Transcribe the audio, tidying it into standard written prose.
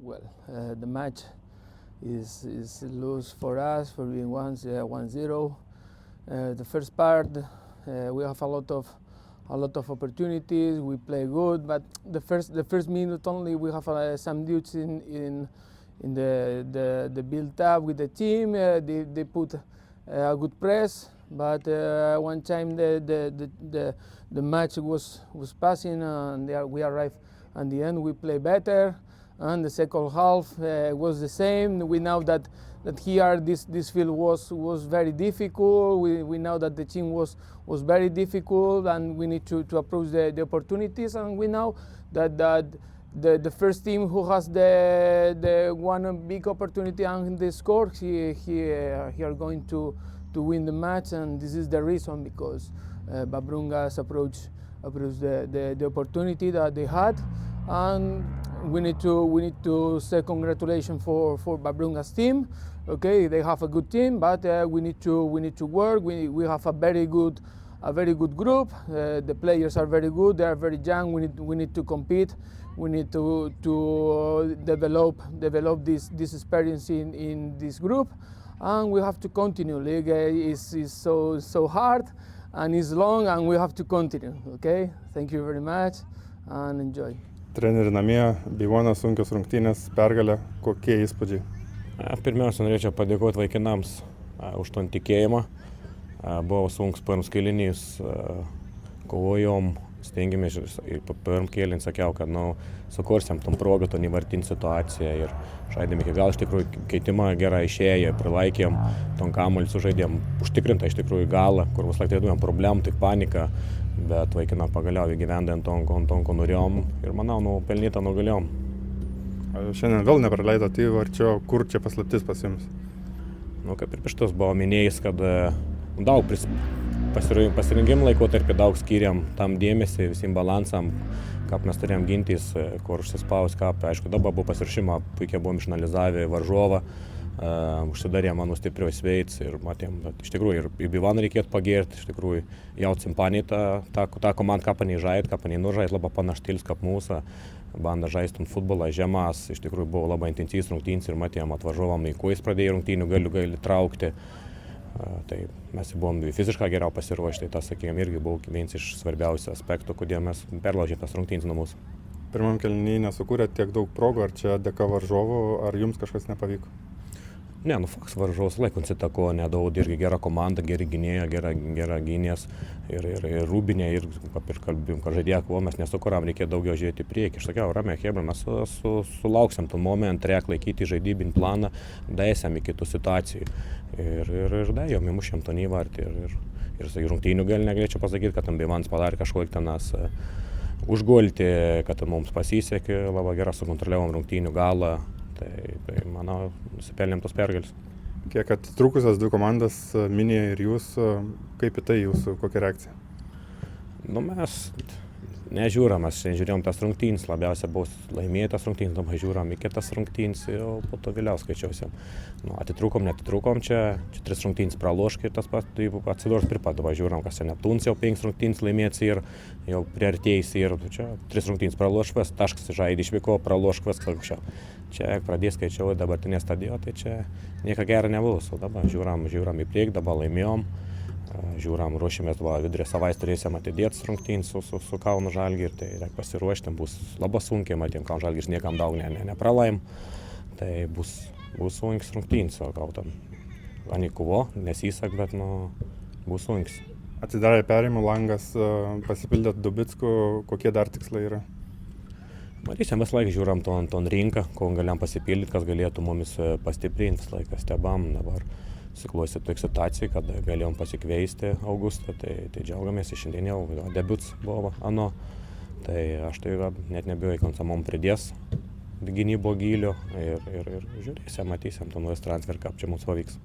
The match is lose for us for being 1-0. The first part we have a lot of opportunities. We play good, but the first minute only we have some dudes in the build up with the team. They put a good press, but one time the match was passing and we arrived at the end. We play better, and the second half was the same. We know that here this field was very difficult. We know that the team was very difficult, and we need to approach the opportunities. And we know that the first team who has the one big opportunity and the score, he are going to win the match, and this is the reason because Babrungas approached the opportunity that they had, and we need to say congratulations for Babrungas team. Okay, they have a good team, but we need to work. We have a very good group. The players are very good. They are very young. We need to compete. We need to develop this experience in this group, and we have to continue. League is so hard and it's long, and we have to continue. Okay, thank you very much and enjoy. Treneri namie, Beivonas sunkios rungtynės, pergalė, kokie įspūdžiai? Pirmiausia, norėčiau padėkoti vaikinams už ton tikėjimą. Buvo sunkus pirmas kėlinys, kovojom, stengiamės ir pirm kėlinį sakiau, kad sukursim tom progą, to nevartinti situaciją ir žaidėm iki gal iš tikrųjų keitimą gerai išėjo, prilaikėm, ton kamuolį sužaidėm užtikrintą iš tikrųjų galą, kur vis laik turėjom problemų, tik panika, bet vaikinam pagaliau įgyvendėm ton, ko norėjom ir manau, pelnytą nugalėjom. Šiandien vėl nepraleidote įvarčio, kur čia paslaptis pas jums? Kaip ir prieš tos buvo minėjęs, kad daug pasirinkimų laikotarpį daug skiriam tam dėmesį, visiems balansam, kaip mes turėjom gintis, kur užsispaus, aišku, dabar buvo pasirišimą, puikiai buvom išanalizavę varžovą, užsidarėm mano stiprioj sveic ir matėm, bet iš tikrųjų ir į Beivoną reikėtų pagirti, iš tikrųjų jaucim paniai tą komandą, ką paniai žaid, ką paniai nužaid, labai panaštils kaip mūsų, banda žaistum futbolą, žemas, iš tikrųjų buvo labai intensyvus rungtynės ir matėm atvažiavom, į kuo jis pradėjo rungtynių, gali traukti. Tai mes buvom fiziškai geriau pasiruošti, tas, sakykime, irgi buvo vienas iš svarbiausių aspektų, kodėl mes perlaužėm tas rungtynės nuo mūsų. Pirmam kėliny nesukūrėt tiek daug progų, ar čia dėka varžovų, ar jums kažkas nepavyko? Ne, Fox varžovas laikons įtako nedaug, irgi gera komanda, geri gynėja, gera gynės ir Rūbinė, ir kaip ir kalbėjom, kad žaidėja kovo, mes nesukūram, reikia daugiau žiūrėti į priekį. Aš sakiau, ramia hebra, mes sulauksim tų momentų, reikia laikyti žaidybinį planą, daėsim iki tų situacijų. Ir daėjom, įmušėm to neįvartį. Ir rungtynių gal negalėčiau pasakyti, kad Beivonas padarė kažkokį tenas užgolti, kad mums pasisekė, labai gerai sukontroliavom rungtynių galą. Tai manau, nusipelnėm tos pergalės. Kiek atitrūkusios dvi komandas, Minija ir jūs, kaip į tai jūsų, kokia reakcija? Mes nežiūrim, mes žiūrėjom tas rungtynės, labiausiai buvo laimėtas rungtynės, dabar žiūrim į kitas rungtynės, o po to vėliau skaičiausiam. Netitrūkom čia 3 rungtynės pralošk ir tas pats atsidurs pripad, dabar žiūrim, kas čia Neptūns jau 5 rungtynės laimėts ir jau priartėjus ir čia 3 rungtynės praloškvas, taškas žaidė išvyko, praloškvas kažkokia. Čia pradės skaičiuoti dabartinė stadijo, tai čia nieko gero nebus, o dabar žiūrim į priekį, dabar laimėjom. Žiūram, ruošimės, vidurį savaitės turėsim atidėti rungtynės su Kauno Žalgiriu, tai reikia pasiruošti, bus labai sunkiai, matėm, Kauno Žalgiris niekam daug nepralaim, tai bus sunkios rungtynės, o gal tam anikuvo, nesisak, bet bus sunkios. Atsidarė perėjimų langas, pasipildėt Dubicku, kokie dar tikslai yra? Matysim, vis laik žiūram ton rinką, ko galėjom pasipildyti, kas galėtų mumis pastiprinti, vis laikas stebam, dabar susiklostė tokia situacija, kad galėjom pasikveisti Augustą, tai džiaugiamės, šiandien jau debiutas buvo ano, tai aš tai net nebijoju, kad samom pridės gynybo gylio ir žiūrėsim, matysim, to naujas transfer, kaip čia mums pavyks.